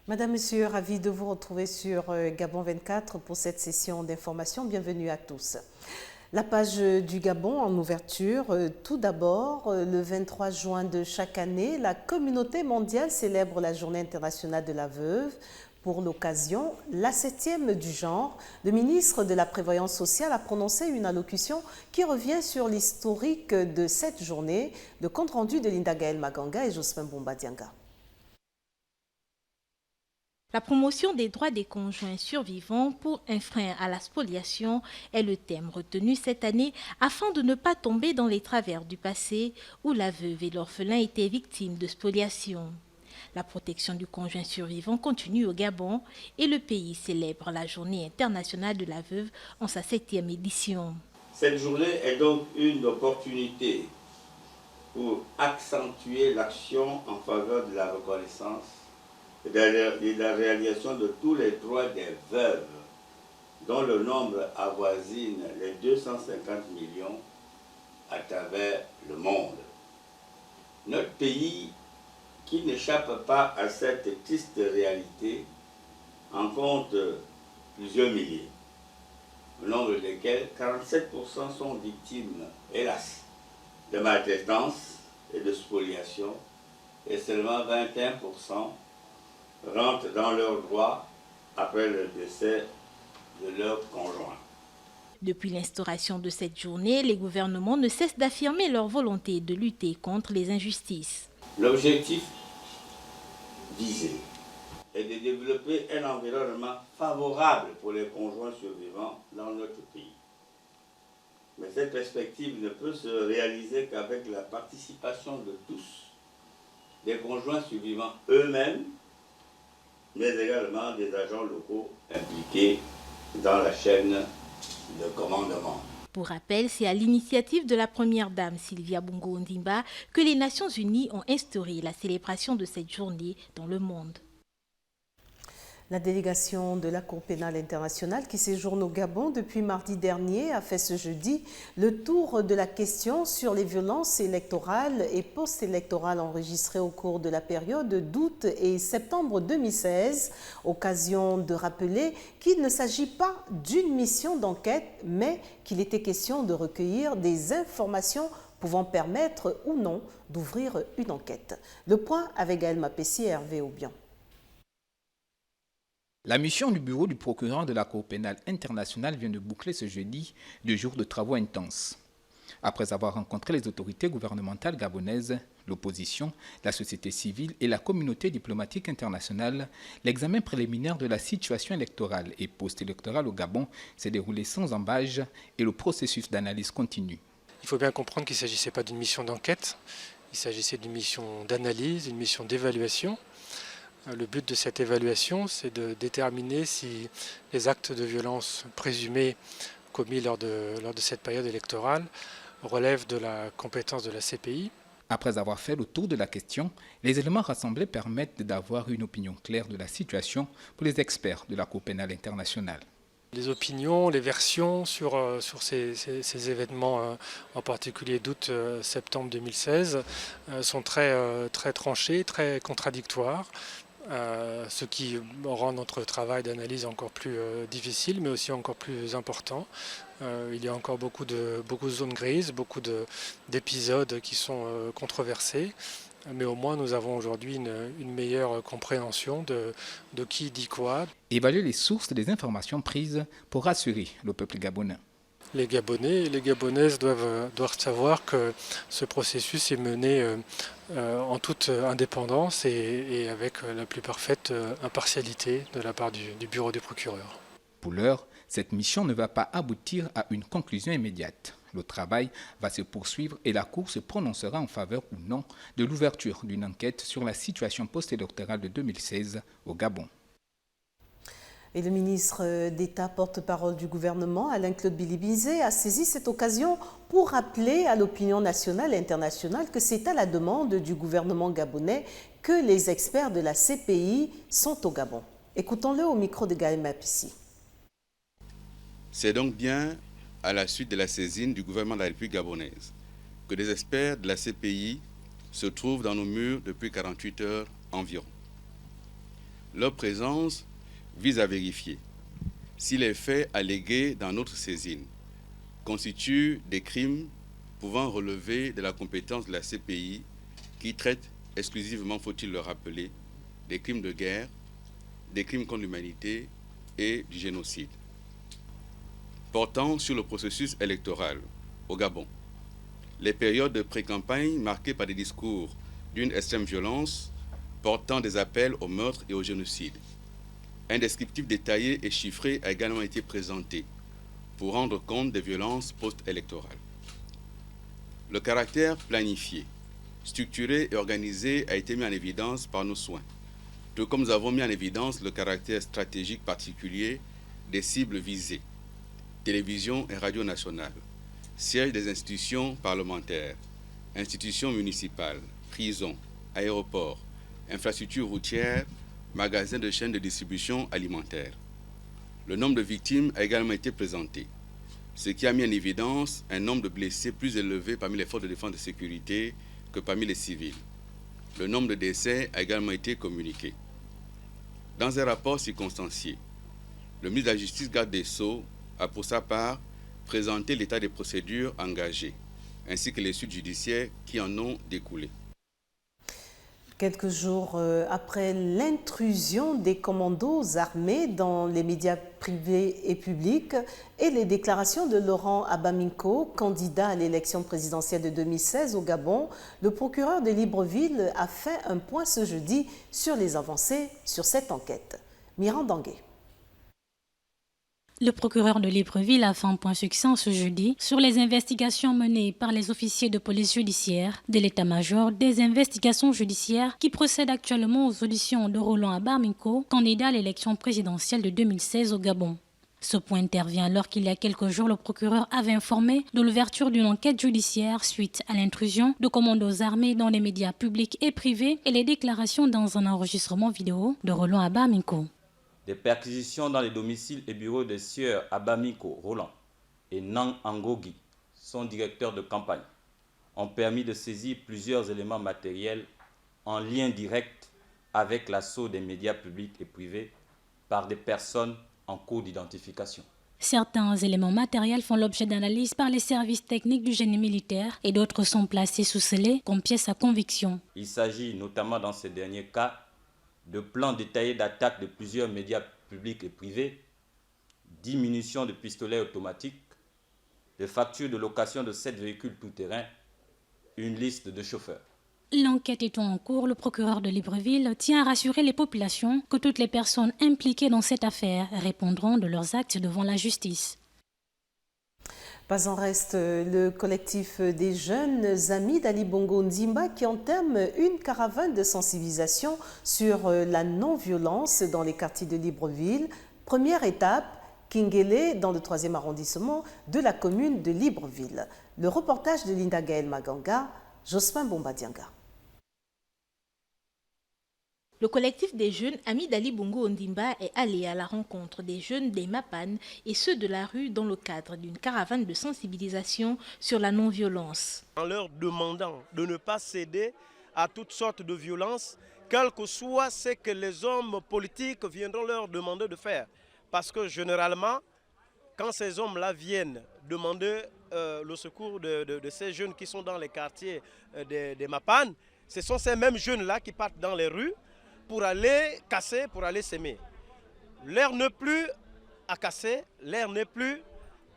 Madame, Monsieur, ravi de vous retrouver sur Gabon 24 pour cette session d'information. Bienvenue à tous. La page du Gabon en ouverture. Tout d'abord, le 23 juin de chaque année, la communauté mondiale célèbre la Journée internationale de la veuve. Pour l'occasion, la 7e du genre, le ministre de la Prévoyance sociale a prononcé une allocution qui revient sur l'historique de cette journée. Le compte-rendu de Linda Gaël Maganga et Jospin Bombadianga. La promotion des droits des conjoints survivants pour un frein à la spoliation est le thème retenu cette année afin de ne pas tomber dans les travers du passé où la veuve et l'orphelin étaient victimes de spoliation. La protection du conjoint survivant continue au Gabon et le pays célèbre la Journée internationale de la veuve en sa 7e édition. Cette journée est donc une opportunité pour accentuer l'action en faveur de la reconnaissance et de la réalisation de tous les droits des veuves, dont le nombre avoisine les 250 millions à travers le monde. Notre pays, qui n'échappe pas à cette triste réalité, en compte plusieurs milliers, au nombre desquels 47% sont victimes, hélas, de maltraitance et de spoliation, et seulement 21% rentrent dans leurs droits après le décès de leur conjoint. Depuis l'instauration de cette journée, les gouvernements ne cessent d'affirmer leur volonté de lutter contre les injustices. L'objectif visé est de développer un environnement favorable pour les conjoints survivants dans notre pays. Mais cette perspective ne peut se réaliser qu'avec la participation de tous, des conjoints survivants eux-mêmes, mais également des agents locaux impliqués dans la chaîne de commandement. Pour rappel, c'est à l'initiative de la première dame Sylvia Bongo Ondimba que les Nations Unies ont instauré la célébration de cette journée dans le monde. La délégation de la Cour pénale internationale qui séjourne au Gabon depuis mardi dernier a fait ce jeudi le tour de la question sur les violences électorales et post-électorales enregistrées au cours de la période d'août et septembre 2016, occasion de rappeler qu'il ne s'agit pas d'une mission d'enquête, mais qu'il était question de recueillir des informations pouvant permettre ou non d'ouvrir une enquête. Le point avec Gaël Mapessi et Hervé Aubian. La mission du bureau du procureur de la Cour pénale internationale vient de boucler ce jeudi 2 jours de travaux intenses. Après avoir rencontré les autorités gouvernementales gabonaises, l'opposition, la société civile et la communauté diplomatique internationale, l'examen préliminaire de la situation électorale et post-électorale au Gabon s'est déroulé sans embâche et le processus d'analyse continue. Il faut bien comprendre qu'il ne s'agissait pas d'une mission d'enquête, il s'agissait d'une mission d'analyse, d'une mission d'évaluation. Le but de cette évaluation, c'est de déterminer si les actes de violence présumés commis lors de cette période électorale relèvent de la compétence de la CPI. Après avoir fait le tour de la question, les éléments rassemblés permettent d'avoir une opinion claire de la situation pour les experts de la Cour pénale internationale. Les opinions, les versions sur ces événements, en particulier d'août-septembre 2016, sont très tranchées, très contradictoires. Ce qui rend notre travail d'analyse encore plus difficile, mais aussi encore plus important. Il y a encore beaucoup de zones grises, beaucoup d'épisodes qui sont controversés, mais au moins nous avons aujourd'hui une meilleure compréhension de qui dit quoi. Évaluer les sources des informations prises pour rassurer le peuple gabonais. Les Gabonais et les Gabonaises doivent savoir que ce processus est mené en toute indépendance et avec la plus parfaite impartialité de la part du bureau du procureur. Pour l'heure, cette mission ne va pas aboutir à une conclusion immédiate. Le travail va se poursuivre et la Cour se prononcera en faveur ou non de l'ouverture d'une enquête sur la situation post-électorale de 2016 au Gabon. Et le ministre d'État porte-parole du gouvernement, Alain-Claude Bilibizé, a saisi cette occasion pour rappeler à l'opinion nationale et internationale que c'est à la demande du gouvernement gabonais que les experts de la CPI sont au Gabon. Écoutons-le au micro de Gaël Mapessi. C'est donc bien à la suite de la saisine du gouvernement de la République gabonaise que des experts de la CPI se trouvent dans nos murs depuis 48 heures environ. Leur présence vise à vérifier si les faits allégués dans notre saisine constituent des crimes pouvant relever de la compétence de la CPI qui traite exclusivement, faut-il le rappeler, des crimes de guerre, des crimes contre l'humanité et du génocide. Portant sur le processus électoral au Gabon, les périodes de pré-campagne marquées par des discours d'une extrême violence portant des appels au meurtre et au génocide. Un descriptif détaillé et chiffré a également été présenté pour rendre compte des violences post-électorales. Le caractère planifié, structuré et organisé a été mis en évidence par nos soins, tout comme nous avons mis en évidence le caractère stratégique particulier des cibles visées, télévision et radio nationale, sièges des institutions parlementaires, institutions municipales, prisons, aéroports, infrastructures routières, magasins de chaînes de distribution alimentaire. Le nombre de victimes a également été présenté, ce qui a mis en évidence un nombre de blessés plus élevé parmi les forces de défense et de sécurité que parmi les civils. Le nombre de décès a également été communiqué. Dans un rapport circonstancié, le ministre de la Justice, garde des Sceaux, a pour sa part présenté l'état des procédures engagées, ainsi que les suites judiciaires qui en ont découlé. Quelques jours après l'intrusion des commandos armés dans les médias privés et publics et les déclarations de Laurent Abaminko, candidat à l'élection présidentielle de 2016 au Gabon, le procureur de Libreville a fait un point ce jeudi sur les avancées sur cette enquête. Miran Dangué. Le procureur de Libreville a fait un point succinct ce jeudi sur les investigations menées par les officiers de police judiciaire de l'état-major des investigations judiciaires qui procèdent actuellement aux auditions de Roland Abaminko, candidat à l'élection présidentielle de 2016 au Gabon. Ce point intervient alors qu'il y a quelques jours, le procureur avait informé de l'ouverture d'une enquête judiciaire suite à l'intrusion de commandos armés dans les médias publics et privés et les déclarations dans un enregistrement vidéo de Roland Abaminko. Des perquisitions dans les domiciles et bureaux des sieurs Abaminko Roland et Nang Angogi, son directeur de campagne, ont permis de saisir plusieurs éléments matériels en lien direct avec l'assaut des médias publics et privés par des personnes en cours d'identification. Certains éléments matériels font l'objet d'analyse par les services techniques du génie militaire et d'autres sont placés sous scellé comme pièces à conviction. Il s'agit notamment dans ces derniers cas de plans détaillés d'attaque de plusieurs médias publics et privés, diminution de pistolets automatiques, de factures de location de 7 véhicules tout-terrain, une liste de chauffeurs. L'enquête étant en cours, le procureur de Libreville tient à rassurer les populations que toutes les personnes impliquées dans cette affaire répondront de leurs actes devant la justice. Pas en reste le collectif des jeunes amis d'Ali Bongo Ndimba qui entame une caravane de sensibilisation sur la non-violence dans les quartiers de Libreville. Première étape, Kingele, dans le 3e arrondissement de la commune de Libreville. Le reportage de Linda Gaël Maganga, Jospin Bombadianga. Le collectif des jeunes amis d'Ali Bongo Ondimba est allé à la rencontre des jeunes des Mapan et ceux de la rue dans le cadre d'une caravane de sensibilisation sur la non-violence. En leur demandant de ne pas céder à toutes sortes de violences, quel que soit ce que les hommes politiques viendront leur demander de faire. Parce que généralement, quand ces hommes-là viennent demander le secours de ces jeunes qui sont dans les quartiers des Mapan, ce sont ces mêmes jeunes-là qui partent dans les rues pour aller casser, pour aller s'aimer. L'air n'est plus à casser, l'air n'est plus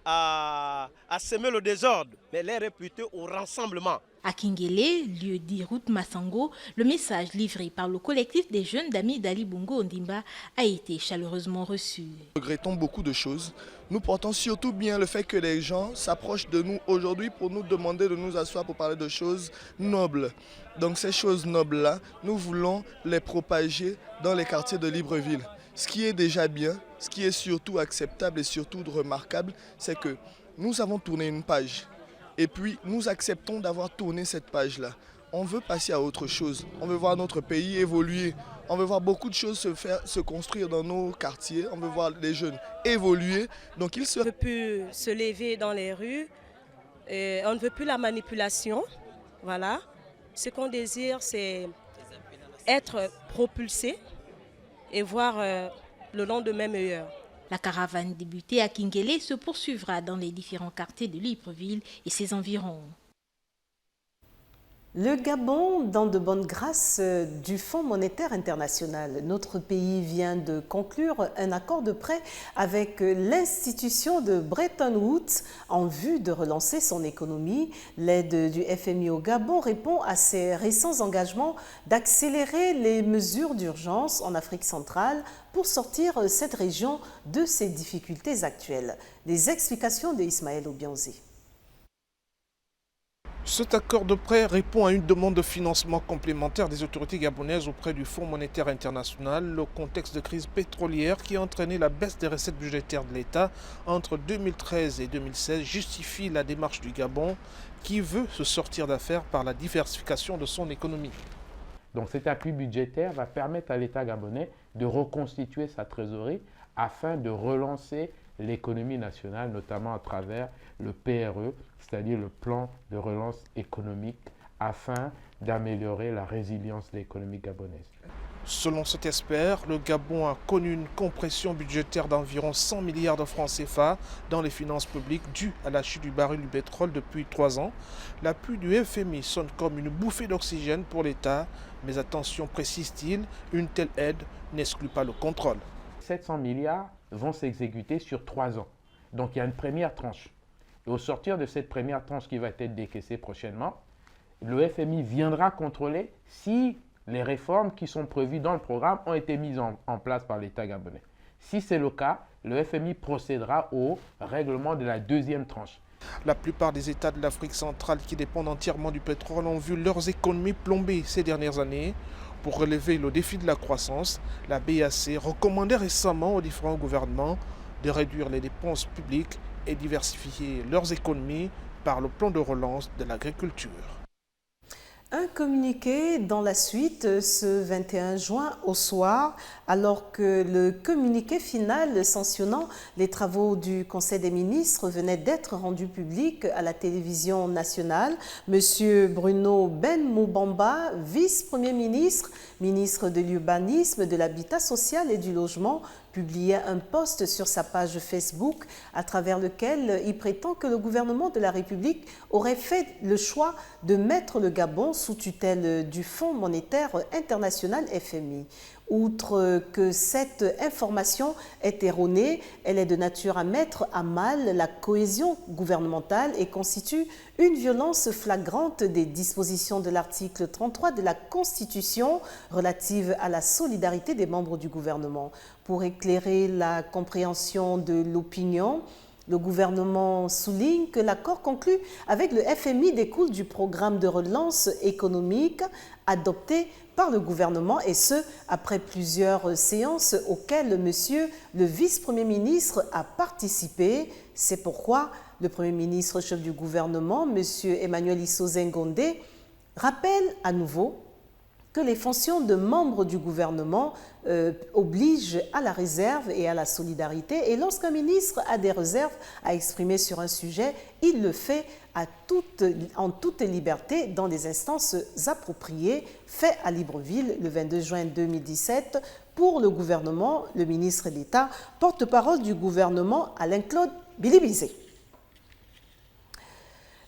à semer le désordre, mais l'air est plutôt au rassemblement. À Kingele, lieu dit route Massango, le message livré par le collectif des jeunes d'amis d'Ali Bongo Ondimba a été chaleureusement reçu. Nous regrettons beaucoup de choses. Nous portons surtout bien le fait que les gens s'approchent de nous aujourd'hui pour nous demander de nous asseoir pour parler de choses nobles. Donc ces choses nobles-là, nous voulons les propager dans les quartiers de Libreville. Ce qui est déjà bien, ce qui est surtout acceptable et surtout remarquable, c'est que nous avons tourné une page. Et puis nous acceptons d'avoir tourné cette page-là. On veut passer à autre chose. On veut voir notre pays évoluer. On veut voir beaucoup de choses se construire dans nos quartiers. On veut voir les jeunes évoluer. Donc ils On ne veut plus se lever dans les rues. Et on ne veut plus la manipulation. Voilà. Ce qu'on désire, c'est être propulsé et voir le lendemain meilleur. La caravane débutée à Kinguélé se poursuivra dans les différents quartiers de Libreville et ses environs. Le Gabon dans de bonnes grâces du Fonds monétaire international. Notre pays vient de conclure un accord de prêt avec l'institution de Bretton Woods en vue de relancer son économie. L'aide du FMI au Gabon répond à ses récents engagements d'accélérer les mesures d'urgence en Afrique centrale pour sortir cette région de ses difficultés actuelles. Les explications de Ismaël Obianzi. Cet accord de prêt répond à une demande de financement complémentaire des autorités gabonaises auprès du Fonds monétaire international, le contexte de crise pétrolière qui a entraîné la baisse des recettes budgétaires de l'État entre 2013 et 2016 justifie la démarche du Gabon qui veut se sortir d'affaires par la diversification de son économie. Donc cet appui budgétaire va permettre à l'État gabonais de reconstituer sa trésorerie afin de relancer l'économie nationale, notamment à travers le PRE, c'est-à-dire le plan de relance économique, afin d'améliorer la résilience de l'économie gabonaise. Selon cet expert, le Gabon a connu une compression budgétaire d'environ 100 milliards de francs CFA dans les finances publiques due à la chute du baril du pétrole depuis 3 ans. L'appui du FMI sonne comme une bouffée d'oxygène pour l'État, mais attention, précise-t-il, une telle aide n'exclut pas le contrôle. 700 milliards vont s'exécuter sur 3 ans. Donc il y a une première tranche. Et au sortir de cette première tranche qui va être décaissée prochainement, le FMI viendra contrôler si les réformes qui sont prévues dans le programme ont été mises en place par l'État gabonais. Si c'est le cas, le FMI procédera au règlement de la deuxième tranche. La plupart des États de l'Afrique centrale qui dépendent entièrement du pétrole ont vu leurs économies plomber ces dernières années. Pour relever le défi de la croissance, la BAC recommandait récemment aux différents gouvernements de réduire les dépenses publiques et diversifier leurs économies par le plan de relance de l'agriculture. Un communiqué dans la suite ce 21 juin au soir, alors que le communiqué final sanctionnant les travaux du Conseil des ministres venait d'être rendu public à la télévision nationale. Monsieur Bruno Ben Moubamba, vice-premier ministre, ministre de l'Urbanisme, de l'Habitat social et du Logement, publiait un post sur sa page Facebook à travers lequel il prétend que le gouvernement de la République aurait fait le choix de mettre le Gabon sous tutelle du Fonds monétaire international FMI. Outre que cette information est erronée, elle est de nature à mettre à mal la cohésion gouvernementale et constitue une violence flagrante des dispositions de l'article 33 de la Constitution relative à la solidarité des membres du gouvernement. Pour éclairer la compréhension de l'opinion, le gouvernement souligne que l'accord conclu avec le FMI découle du programme de relance économique adopté par le gouvernement et ce, après plusieurs séances auxquelles monsieur le vice-premier ministre a participé. C'est pourquoi le premier ministre chef du gouvernement, monsieur Emmanuel Issoze Ngondé, rappelle à nouveau que les fonctions de membres du gouvernement obligent à la réserve et à la solidarité. Et lorsqu'un ministre a des réserves à exprimer sur un sujet, il le fait en toute liberté dans des instances appropriées, fait à Libreville le 22 juin 2017 pour le gouvernement, le ministre d'État, porte-parole du gouvernement Alain-Claude Bilibizé.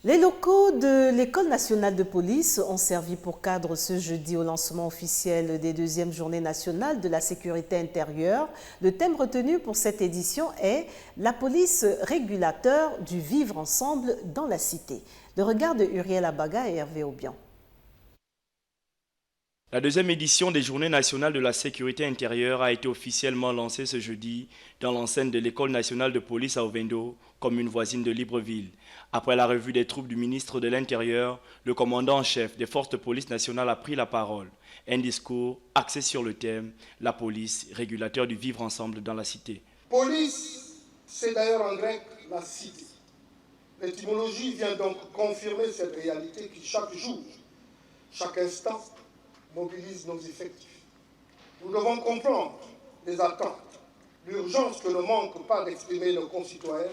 Les locaux de l'École nationale de police ont servi pour cadre ce jeudi au lancement officiel des 2e journées nationales de la sécurité intérieure. Le thème retenu pour cette édition est « La police régulateur du vivre ensemble dans la cité ». Le regard de Uriel Abaga et Hervé Aubian. La 2e édition des Journées nationales de la sécurité intérieure a été officiellement lancée ce jeudi dans l'enceinte de l'École nationale de police à Ovendo, commune voisine de Libreville. Après la revue des troupes du ministre de l'Intérieur, le commandant en chef des forces de police nationales a pris la parole. Un discours axé sur le thème « La police, régulateur du vivre ensemble dans la cité ». Police, c'est d'ailleurs en grec la cité. L'étymologie vient donc confirmer cette réalité qui chaque jour, chaque instant, mobilise nos effectifs. Nous devons comprendre les attentes, l'urgence que ne manquent pas d'exprimer nos concitoyens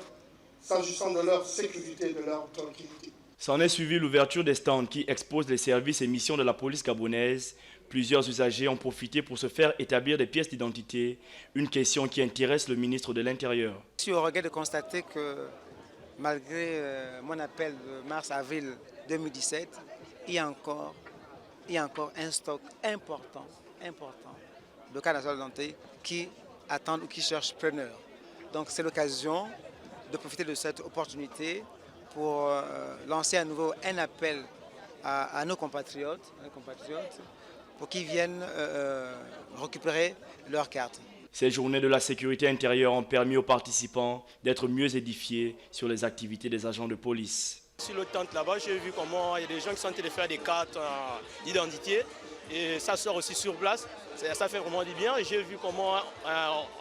s'agissant de leur sécurité et de leur tranquillité. S'en est suivi l'ouverture des stands qui exposent les services et missions de la police gabonaise. Plusieurs usagers ont profité pour se faire établir des pièces d'identité, une question qui intéresse le ministre de l'Intérieur. Je suis au regret de constater que malgré mon appel de mars-avril 2017, il y a encore un stock important de cartes nationales d'identité qui attendent ou qui cherchent preneurs. Donc c'est l'occasion de profiter de cette opportunité pour lancer à nouveau un appel à nos compatriotes pour qu'ils viennent récupérer leurs cartes. Ces journées de la sécurité intérieure ont permis aux participants d'être mieux édifiés sur les activités des agents de police. Sur le tente là-bas, j'ai vu comment il y a des gens qui sont en train de faire des cartes d'identité et ça sort aussi sur place. Ça fait vraiment du bien. J'ai vu comment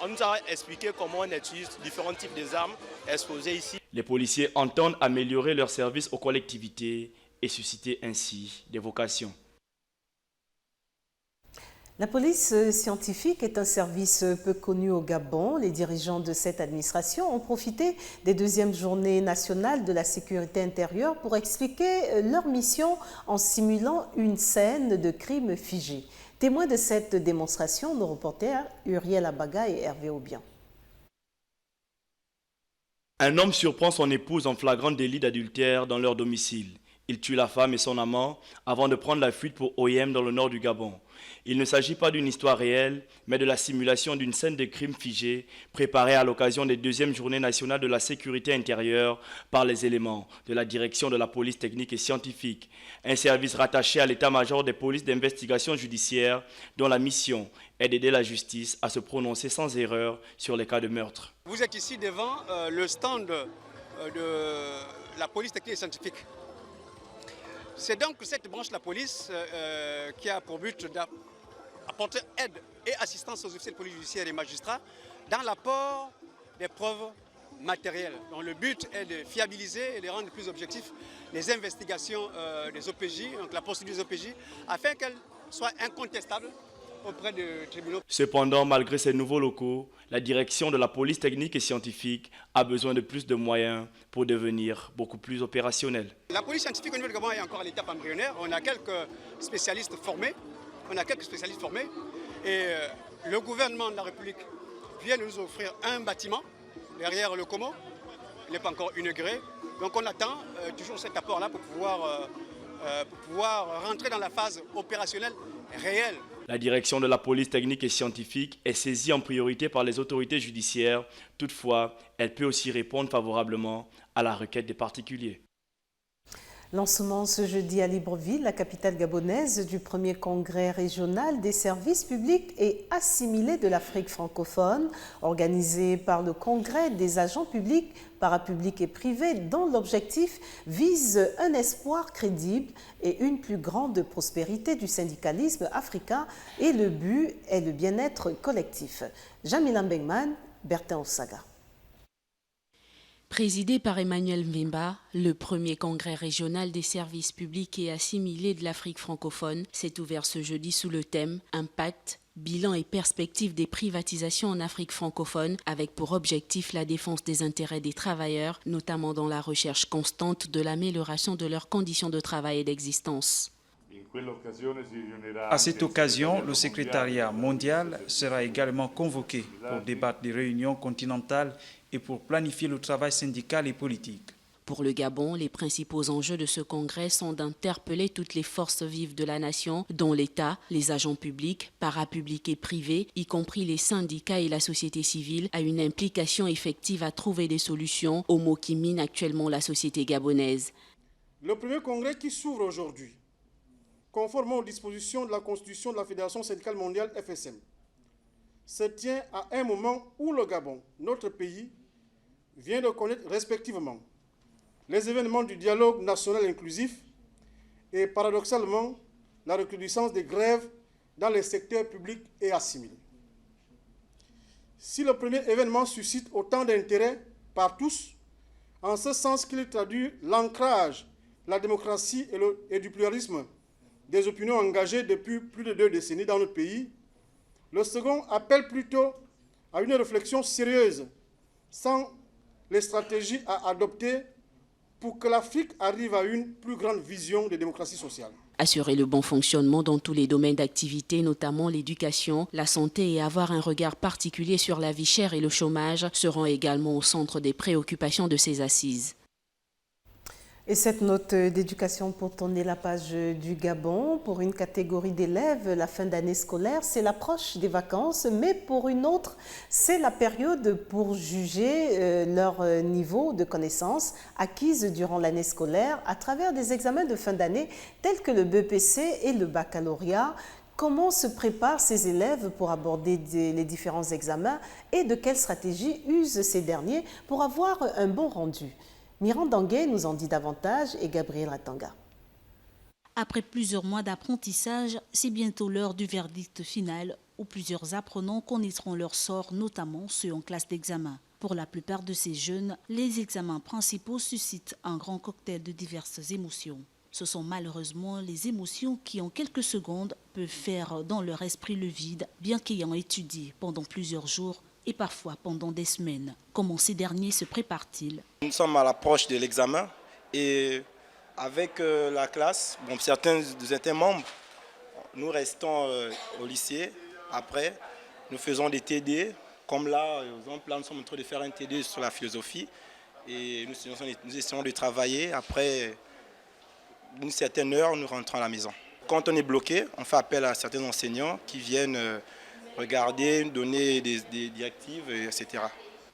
on nous a expliqué comment on utilise différents types d'armes exposées ici. Les policiers entendent améliorer leur service aux collectivités et susciter ainsi des vocations. La police scientifique est un service peu connu au Gabon. Les dirigeants de cette administration ont profité des deuxièmes journées nationales de la sécurité intérieure pour expliquer leur mission en simulant une scène de crime figé. Témoins de cette démonstration, nos reporters Uriel Abaga et Hervé Aubian. Un homme surprend son épouse en flagrant délit d'adultère dans leur domicile. Il tue la femme et son amant avant de prendre la fuite pour Oyem dans le nord du Gabon. Il ne s'agit pas d'une histoire réelle, mais de la simulation d'une scène de crime figé préparée à l'occasion des deuxièmes journées nationales de la sécurité intérieure par les éléments de la direction de la police technique et scientifique, un service rattaché à l'état-major des polices d'investigation judiciaire dont la mission est d'aider la justice à se prononcer sans erreur sur les cas de meurtre. Vous êtes ici devant le stand de la police technique et scientifique. C'est donc cette branche de la police qui a pour but d'apporter aide et assistance aux officiers de police judiciaire et magistrats dans l'apport des preuves matérielles. Donc le but est de fiabiliser et de rendre plus objectifs les investigations des OPJ, donc la procédure des OPJ, afin qu'elles soient incontestables auprès des tribunaux. Cependant, malgré ces nouveaux locaux, la direction de la police technique et scientifique a besoin de plus de moyens pour devenir beaucoup plus opérationnelle. La police scientifique au niveau du Gabon est encore à l'étape embryonnaire. On a quelques spécialistes formés. Et le gouvernement de la République vient de nous offrir un bâtiment derrière le Como. Il n'est pas encore inauguré. Donc on attend toujours cet apport-là pour pouvoir rentrer dans la phase opérationnelle réelle. La direction de la police technique et scientifique est saisie en priorité par les autorités judiciaires. Toutefois, elle peut aussi répondre favorablement à la requête des particuliers. Lancement ce jeudi à Libreville, la capitale gabonaise, du premier congrès régional des services publics et assimilés de l'Afrique francophone, organisé par le congrès des agents publics, parapublics et privés, dont l'objectif vise un espoir crédible et une plus grande prospérité du syndicalisme africain, et le but est le bien-être collectif. Jamila Mbengman, Bertin Osaga. Présidé par Emmanuel Mvimba, le premier congrès régional des services publics et assimilés de l'Afrique francophone s'est ouvert ce jeudi sous le thème « Impact, bilan et perspectives des privatisations en Afrique francophone » avec pour objectif la défense des intérêts des travailleurs, notamment dans la recherche constante de l'amélioration de leurs conditions de travail et d'existence. À cette occasion, le secrétariat mondial sera également convoqué pour débattre des réunions continentales et pour planifier le travail syndical et politique. Pour le Gabon, les principaux enjeux de ce congrès sont d'interpeller toutes les forces vives de la nation, dont l'État, les agents publics, parapublics et privés, y compris les syndicats et la société civile, à une implication effective à trouver des solutions aux maux qui minent actuellement la société gabonaise. Le premier congrès qui s'ouvre aujourd'hui, conformément aux dispositions de la Constitution de la Fédération syndicale mondiale FSM, se tient à un moment où le Gabon, notre pays, vient de connaître respectivement les événements du dialogue national inclusif et paradoxalement la recrudescence des grèves dans les secteurs publics et assimilés. Si le premier événement suscite autant d'intérêt par tous, en ce sens qu'il traduit l'ancrage de la démocratie et du pluralisme des opinions engagées depuis plus de 2 décennies dans notre pays, le second appelle plutôt à une réflexion sérieuse sans les stratégies à adopter pour que l'Afrique arrive à une plus grande vision de démocratie sociale. Assurer le bon fonctionnement dans tous les domaines d'activité, notamment l'éducation, la santé et avoir un regard particulier sur la vie chère et le chômage seront également au centre des préoccupations de ces assises. Et cette note d'éducation pour tourner la page du Gabon, pour une catégorie d'élèves, la fin d'année scolaire, c'est l'approche des vacances, mais pour une autre, c'est la période pour juger leur niveau de connaissances acquises durant l'année scolaire à travers des examens de fin d'année tels que le BEPC et le baccalauréat. Comment se préparent ces élèves pour aborder les différents examens et de quelle stratégie usent ces derniers pour avoir un bon rendu? Miran Dangué nous en dit davantage et Gabriel Ratanga. Après plusieurs mois d'apprentissage, c'est bientôt l'heure du verdict final où plusieurs apprenants connaîtront leur sort, notamment ceux en classe d'examen. Pour la plupart de ces jeunes, les examens principaux suscitent un grand cocktail de diverses émotions. Ce sont malheureusement les émotions qui, en quelques secondes, peuvent faire dans leur esprit le vide, bien qu'ayant étudié pendant plusieurs jours et parfois pendant des semaines. Comment ces derniers se préparent-ils? Nous sommes à l'approche de l'examen et avec la classe, certains membres, nous restons au lycée. Après, nous faisons des TD. Comme là, nous sommes en train de faire un TD sur la philosophie et nous essayons de travailler. Après une certaine heure, nous rentrons à la maison. Quand on est bloqué, on fait appel à certains enseignants qui viennent regarder, donner des directives, etc.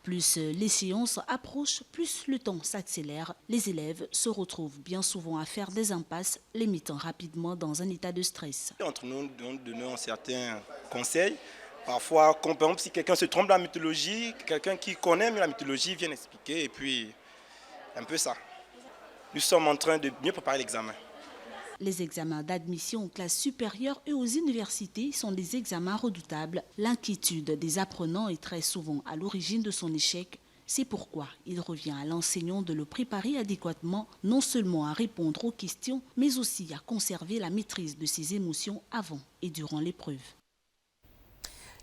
Plus les séances approchent, plus le temps s'accélère. Les élèves se retrouvent bien souvent à faire des impasses, les mettant rapidement dans un état de stress. Entre nous, nous donnons certains conseils. Parfois, par exemple, si quelqu'un se trompe dans la mythologie, quelqu'un qui connaît la mythologie vient expliquer, et puis un peu ça. Nous sommes en train de mieux préparer l'examen. Les examens d'admission aux classes supérieures et aux universités sont des examens redoutables. L'inquiétude des apprenants est très souvent à l'origine de son échec. C'est pourquoi il revient à l'enseignant de le préparer adéquatement, non seulement à répondre aux questions, mais aussi à conserver la maîtrise de ses émotions avant et durant l'épreuve.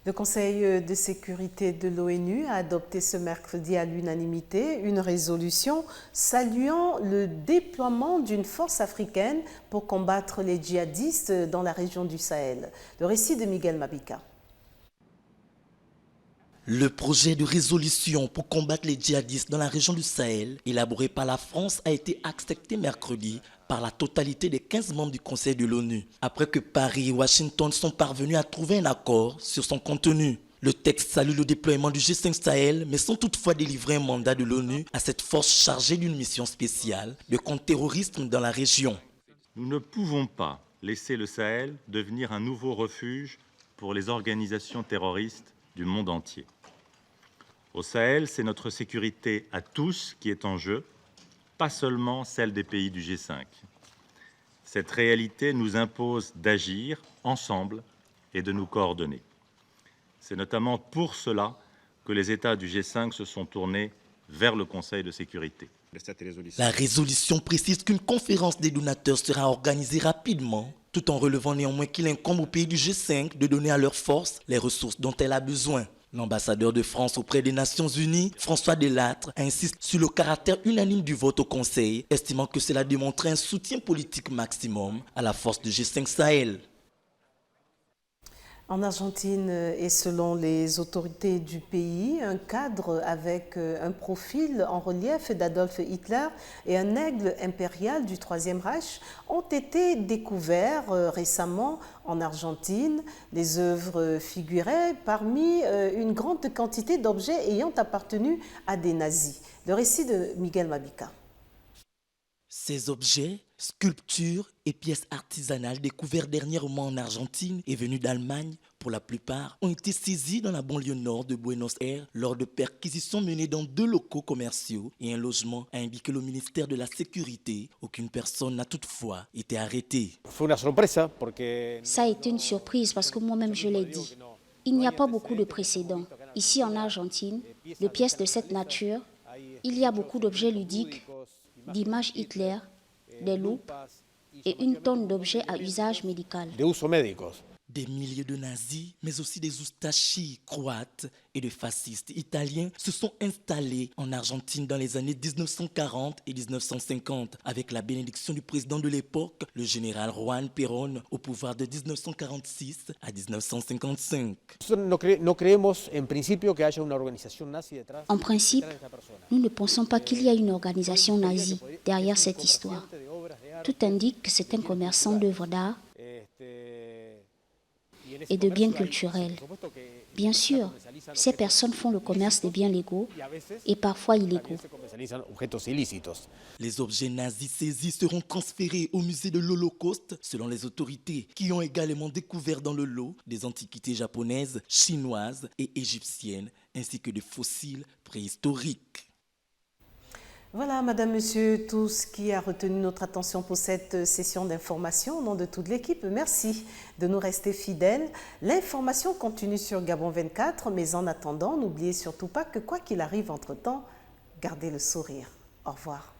Le Conseil de sécurité de l'ONU a adopté ce mercredi à l'unanimité une résolution saluant le déploiement d'une force africaine pour combattre les djihadistes dans la région du Sahel. Le récit de Miguel Mabika. Le projet de résolution pour combattre les djihadistes dans la région du Sahel, élaboré par la France, a été accepté mercredi par la totalité des 15 membres du Conseil de l'ONU, après que Paris et Washington sont parvenus à trouver un accord sur son contenu. Le texte salue le déploiement du G5 Sahel, mais sans toutefois délivrer un mandat de l'ONU à cette force chargée d'une mission spéciale de contre-terrorisme dans la région. Nous ne pouvons pas laisser le Sahel devenir un nouveau refuge pour les organisations terroristes du monde entier. Au Sahel, c'est notre sécurité à tous qui est en jeu, pas seulement celle des pays du G5. Cette réalité nous impose d'agir ensemble et de nous coordonner. C'est notamment pour cela que les États du G5 se sont tournés vers le Conseil de sécurité. La résolution précise qu'une conférence des donateurs sera organisée rapidement, tout en relevant néanmoins qu'il incombe au pays du G5 de donner à leur force les ressources dont elle a besoin. L'ambassadeur de France auprès des Nations Unies, François Delattre, insiste sur le caractère unanime du vote au Conseil, estimant que cela démontrait un soutien politique maximum à la force du G5 Sahel. En Argentine, et selon les autorités du pays, un cadre avec un profil en relief d'Adolf Hitler et un aigle impérial du Troisième Reich ont été découverts récemment en Argentine. Les œuvres figuraient parmi une grande quantité d'objets ayant appartenu à des nazis. Le récit de Miguel Mabika. Ces objets, sculptures et pièces artisanales découverts dernièrement en Argentine et venus d'Allemagne, pour la plupart, ont été saisis dans la banlieue nord de Buenos Aires lors de perquisitions menées dans 2 locaux commerciaux et un logement, a indiqué le ministère de la Sécurité. Aucune personne n'a toutefois été arrêtée. Ça a été une surprise parce que moi-même je l'ai dit. Il n'y a pas beaucoup de précédents. Ici en Argentine, de pièces de cette nature, il y a beaucoup d'objets ludiques, d'images Hitler, des loupes et une tonne d'objets à usage médical. Des milliers de nazis, mais aussi des oustachis croates et de fascistes italiens se sont installés en Argentine dans les années 1940 et 1950 avec la bénédiction du président de l'époque, le général Juan Perón, au pouvoir de 1946 à 1955. En principe, nous ne pensons pas qu'il y a une organisation nazie derrière cette histoire. Tout indique que c'est un commerçant d'œuvres d'art et de biens culturels. Bien sûr, ces personnes font le commerce des biens légaux et parfois illégaux. Les objets nazis saisis seront transférés au musée de l'Holocauste selon les autorités qui ont également découvert dans le lot des antiquités japonaises, chinoises et égyptiennes ainsi que des fossiles préhistoriques. Voilà, Madame, Monsieur, tout ce qui a retenu notre attention pour cette session d'information au nom de toute l'équipe. Merci de nous rester fidèles. L'information continue sur Gabon 24, mais en attendant, n'oubliez surtout pas que quoi qu'il arrive entre-temps, gardez le sourire. Au revoir.